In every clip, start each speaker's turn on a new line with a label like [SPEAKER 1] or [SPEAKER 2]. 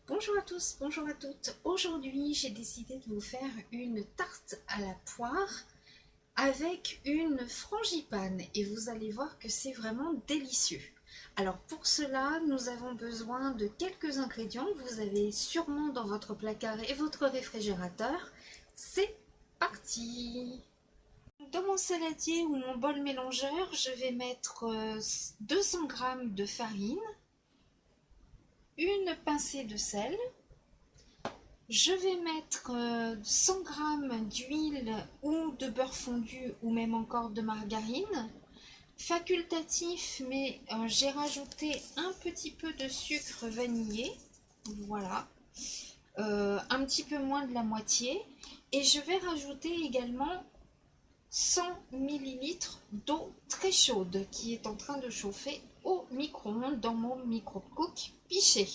[SPEAKER 1] Bonjour à tous, bonjour à toutes. Aujourd'hui, j'ai décidé de vous faire une tarte à la poire avec une frangipane et vous allez voir que c'est vraiment délicieux. Alors pour cela, nous avons besoin de quelques ingrédients que vous avez sûrement dans votre placard et votre réfrigérateur. C'est parti! Dans mon saladier ou mon bol mélangeur, je vais mettre 200 g de farine, une pincée de sel. Je vais mettre 100 g d'huile ou de beurre fondu ou même encore de margarine. Facultatif, mais j'ai rajouté un petit peu de sucre vanillé. Voilà. Un petit peu moins de la moitié. Et je vais rajouter également 100 ml d'eau très chaude qui est en train de chauffer au micro-ondes dans mon micro-cook Pichet.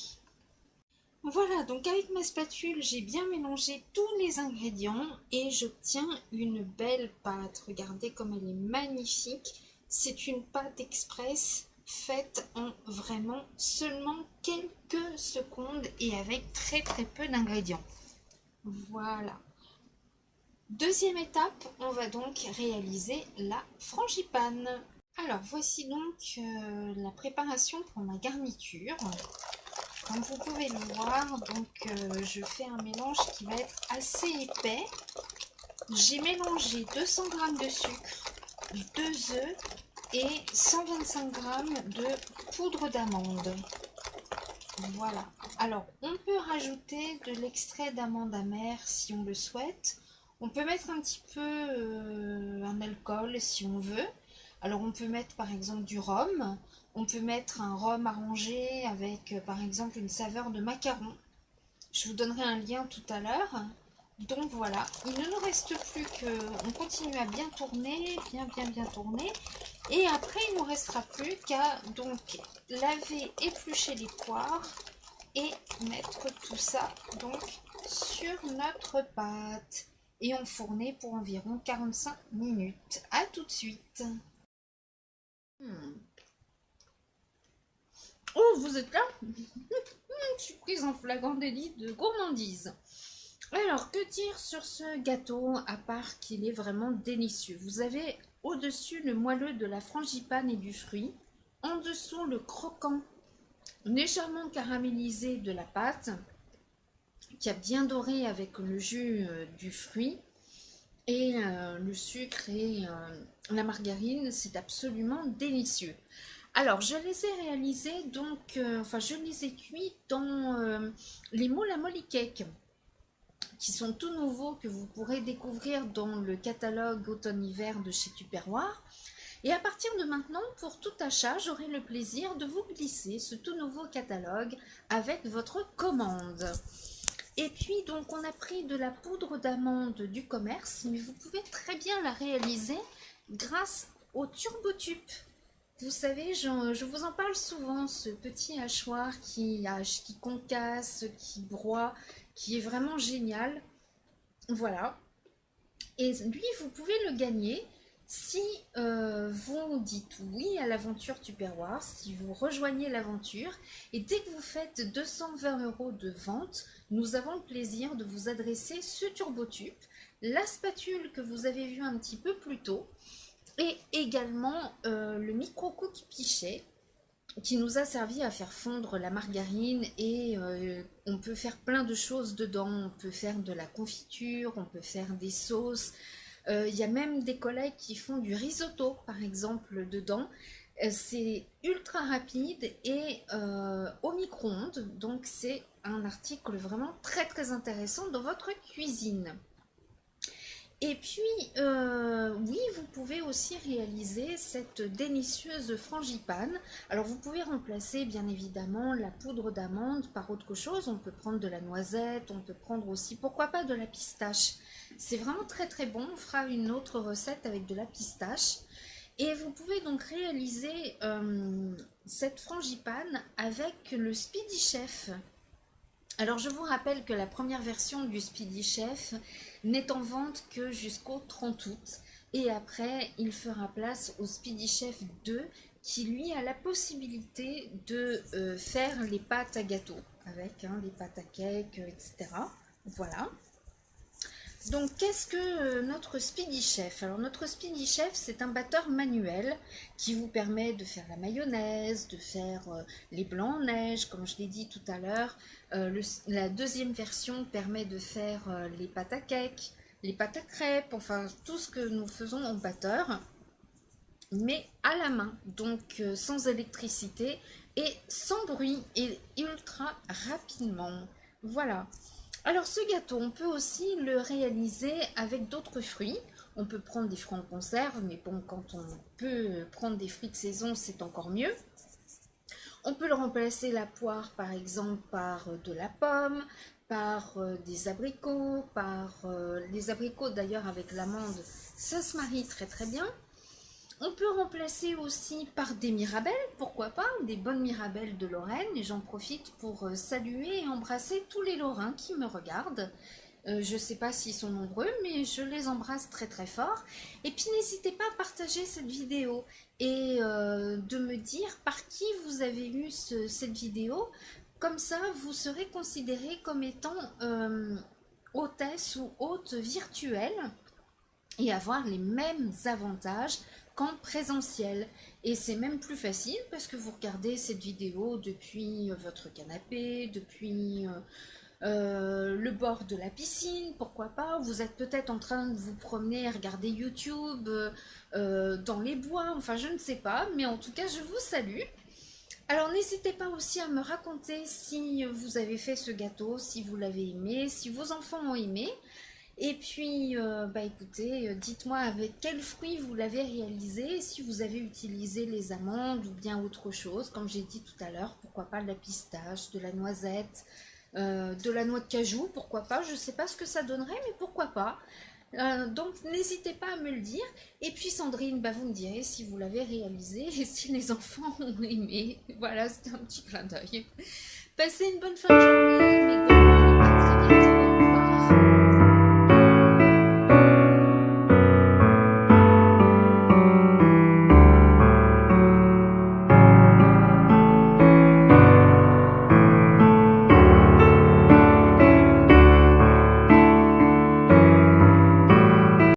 [SPEAKER 1] Voilà, donc avec ma spatule, j'ai bien mélangé tous les ingrédients et j'obtiens une belle pâte. Regardez comme elle est magnifique. C'est une pâte express faite en vraiment seulement quelques secondes et avec très peu d'ingrédients. Voilà. Deuxième étape, on va donc réaliser la frangipane. Alors voici donc la préparation pour ma garniture. Comme vous pouvez le voir, donc je fais un mélange qui va être assez épais. J'ai mélangé 200 g de sucre, 2 œufs et 125 g de poudre d'amande. Voilà. Alors, on peut rajouter de l'extrait d'amande amère si on le souhaite. On peut mettre un petit peu un alcool si on veut. Alors, on peut mettre par exemple du rhum. On peut mettre un rhum arrangé avec par exemple une saveur de macaron. Je vous donnerai un lien tout à l'heure. Donc voilà, il ne nous reste plus que, on continue à bien tourner, bien tourner. Et après, il ne nous restera plus qu'à donc laver, éplucher les poires et mettre tout ça donc sur notre pâte. Et enfourner pour environ 45 minutes. A tout de suite. Oh, vous êtes là? Je suis prise en flagrant délit de gourmandise. Alors, que dire sur ce gâteau, à part qu'il est vraiment délicieux? Vous avez au-dessus le moelleux de la frangipane et du fruit, en dessous le croquant légèrement caramélisé de la pâte, qui a bien doré avec le jus du fruit, et le sucre et la margarine, c'est absolument délicieux. Alors, je les ai réalisés, donc, je les ai cuits dans les moules à molly cake, qui sont tout nouveaux, que vous pourrez découvrir dans le catalogue automne-hiver de chez Tupperware. Et à partir de maintenant, pour tout achat, j'aurai le plaisir de vous glisser ce tout nouveau catalogue avec votre commande. Et puis, donc, on a pris de la poudre d'amande du commerce, mais vous pouvez très bien la réaliser grâce au TurboTup. Vous savez, je vous en parle souvent, ce petit hachoir qui hache, qui concasse, qui broie, qui est vraiment génial. Voilà. Et lui, vous pouvez le gagner si vous dites oui à l'aventure Tupperware, si vous rejoignez l'aventure. Et dès que vous faites 220 € de vente, nous avons le plaisir de vous adresser ce TurboTup, la spatule que vous avez vue un petit peu plus tôt, et également le micro-cook Pichet qui nous a servi à faire fondre la margarine et on peut faire plein de choses dedans. On peut faire de la confiture, on peut faire des sauces. Il y a même des collègues qui font du risotto par exemple dedans. C'est ultra rapide et au micro-ondes, donc c'est un article vraiment très intéressant dans votre cuisine. Et puis, oui, vous pouvez aussi réaliser cette délicieuse frangipane. Alors, vous pouvez remplacer, bien évidemment, la poudre d'amande par autre chose. On peut prendre de la noisette, on peut prendre aussi, pourquoi pas, de la pistache. C'est vraiment très bon. On fera une autre recette avec de la pistache. Et vous pouvez donc réaliser cette frangipane avec le Speedy Chef. Alors je vous rappelle que la première version du Speedy Chef n'est en vente que jusqu'au 30 août et après il fera place au Speedy Chef 2 qui lui a la possibilité de faire les pâtes à gâteau. avec des pâtes à cake, etc. Voilà. Donc, qu'est-ce que notre Speedy Chef? Alors, notre Speedy Chef, c'est un batteur manuel qui vous permet de faire la mayonnaise, de faire les blancs en neige, comme je l'ai dit tout à l'heure. La deuxième version permet de faire les pâtes à cake, les pâtes à crêpes, enfin, tout ce que nous faisons en batteur, mais à la main, donc sans électricité et sans bruit et ultra rapidement. Voilà. Alors ce gâteau, on peut aussi le réaliser avec d'autres fruits. On peut prendre des fruits en conserve, mais bon, quand on peut prendre des fruits de saison, c'est encore mieux. On peut le remplacer la poire, par exemple, par de la pomme, par des abricots, par les abricots d'ailleurs avec l'amande, ça se marie très très bien. On peut remplacer aussi par des mirabelles, pourquoi pas, des bonnes mirabelles de Lorraine. Et j'en profite pour saluer et embrasser tous les Lorrains qui me regardent. Je ne sais pas s'ils sont nombreux, mais je les embrasse très très fort. Et puis n'hésitez pas à partager cette vidéo et de me dire par qui vous avez vu cette vidéo. Comme ça, vous serez considéré comme étant hôtesse ou hôte virtuelle et avoir les mêmes avantages qu'en présentiel. Et c'est même plus facile parce que vous regardez cette vidéo depuis votre canapé, depuis le bord de la piscine, pourquoi pas. Vous êtes peut-être en train de vous promener, regarder YouTube dans les bois, enfin je ne sais pas, mais en tout cas je vous salue. Alors n'hésitez pas aussi à me raconter si vous avez fait ce gâteau, si vous l'avez aimé, si vos enfants ont aimé. Et puis, écoutez, dites-moi avec quels fruits vous l'avez réalisé, si vous avez utilisé les amandes ou bien autre chose, comme j'ai dit tout à l'heure, pourquoi pas de la pistache, de la noisette, de la noix de cajou, pourquoi pas, je ne sais pas ce que ça donnerait, mais pourquoi pas. Donc n'hésitez pas à me le dire. Et puis Sandrine, vous me direz si vous l'avez réalisé et si les enfants ont aimé. Voilà, c'était un petit clin d'œil. Passez une bonne fin de journée.